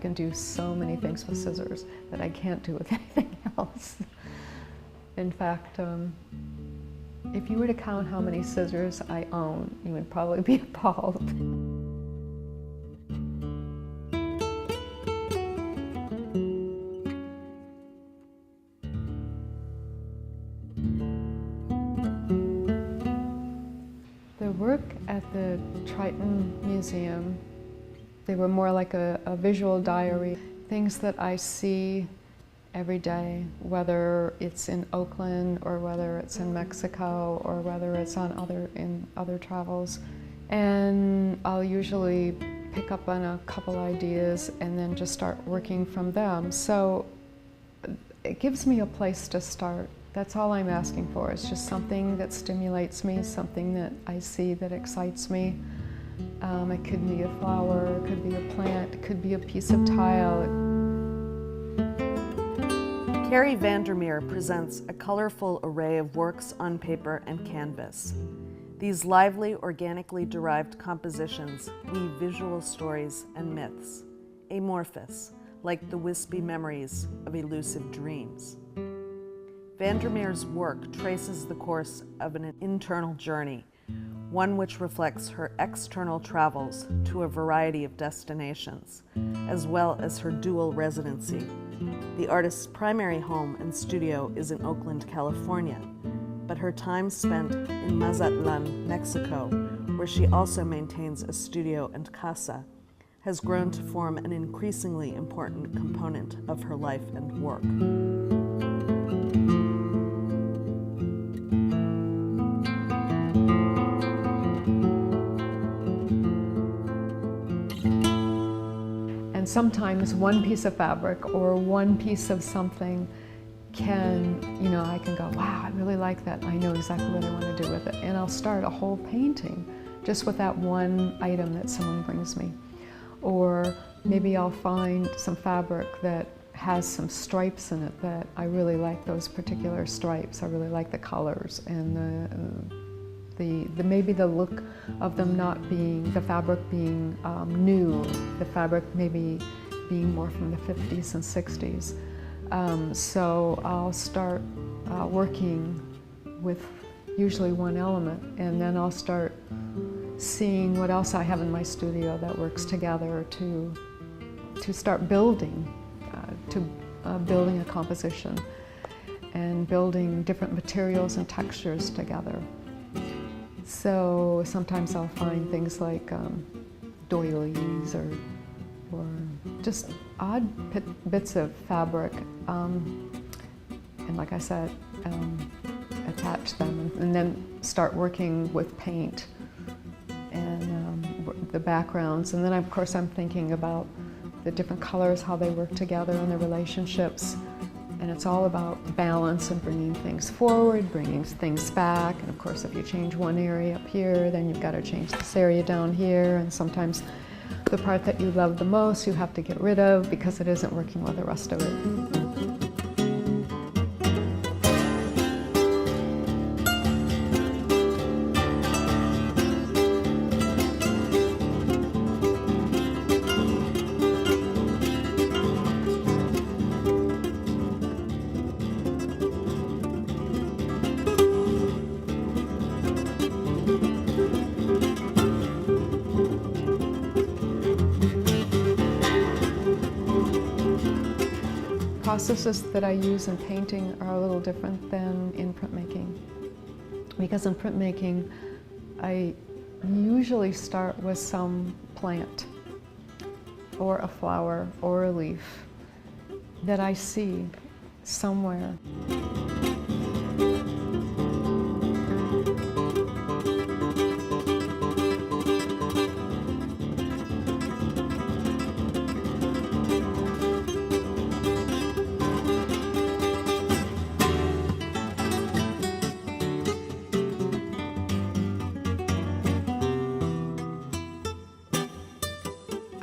can do so many things with scissors that I can't do with anything else. In fact, if you were to count how many scissors I own, you would probably be appalled. The work at the Triton Museum, they were more like a visual diary, things that I see every day, whether it's in Oakland or whether it's in Mexico or whether it's on other travels. And I'll usually pick up on a couple ideas and then just start working from them. So it gives me a place to start. That's all I'm asking for. It's just something that stimulates me, something that I see that excites me. It could be a flower, it could be a plant, it could be a piece of tile. Kerry Vander Meer presents a colorful array of works on paper and canvas. These lively, organically derived compositions weave visual stories and myths, amorphous, like the wispy memories of elusive dreams. Vander Meer's work traces the course of an internal journey, one which reflects her external travels to a variety of destinations, as well as her dual residency. The artist's primary home and studio is in Oakland, California, but her time spent in Mazatlan, Mexico, where she also maintains a studio and casa, has grown to form an increasingly important component of her life and work. And sometimes one piece of fabric or one piece of something can, I can go, wow, I really like that. I know exactly what I want to do with it. And I'll start a whole painting just with that one item that someone brings me. Or maybe I'll find some fabric that has some stripes in it that I really like those particular stripes. I really like the colors and maybe the look of them not being, the fabric being new, the fabric maybe being more from the 50s and 60s. So I'll start working with usually one element, and then I'll start seeing what else I have in my studio that works together to start building, building a composition and building different materials and textures together. So sometimes I'll find things like doilies or just odd bits of fabric, and like I said, attach them and then start working with paint and the backgrounds. And then of course I'm thinking about the different colors, how they work together and their relationships. And it's all about balance and bringing things forward, bringing things back. And of course, if you change one area up here, then you've got to change this area down here. And sometimes the part that you love the most, you have to get rid of because it isn't working with the rest of it. Processes that I use in painting are a little different than in printmaking. Because in printmaking, I usually start with some plant or a flower or a leaf that I see somewhere.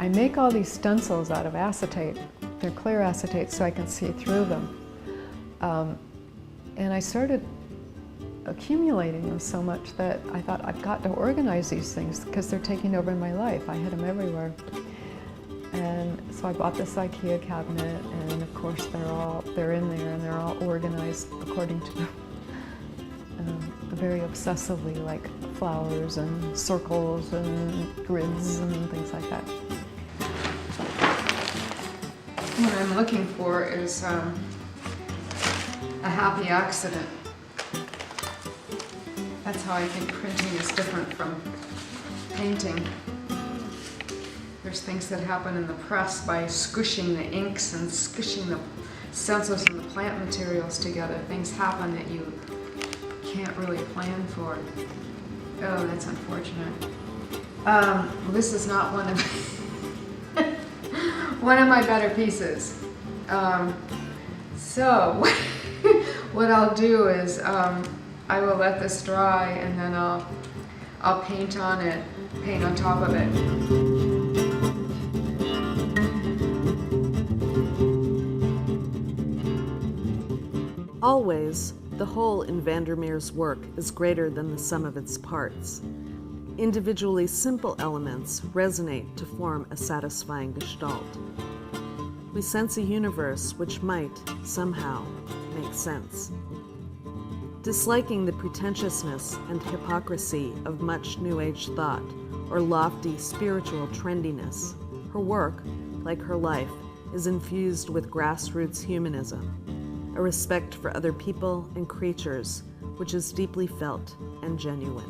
I make all these stencils out of acetate. They're clear acetate so I can see through them. And I started accumulating them so much that I thought I've got to organize these things because they're taking over my life. I had them everywhere. And so I bought this IKEA cabinet, and of course they're in there, and they're all organized according to very obsessively, like flowers and circles and grids and things like that. What I'm looking for is a happy accident. That's how I think printing is different from painting. There's things that happen in the press by squishing the inks and squishing the stencils and the plant materials together. Things happen that you can't really plan for. Oh, that's unfortunate. This is not one of one of my better pieces. So what I'll do is I will let this dry, and then I'll paint on it, paint on top of it. Always, the whole in Vander Meer's work is greater than the sum of its parts. Individually simple elements resonate to form a satisfying gestalt. We sense a universe which might, somehow, make sense. Disliking the pretentiousness and hypocrisy of much New Age thought or lofty spiritual trendiness, her work, like her life, is infused with grassroots humanism, a respect for other people and creatures which is deeply felt and genuine.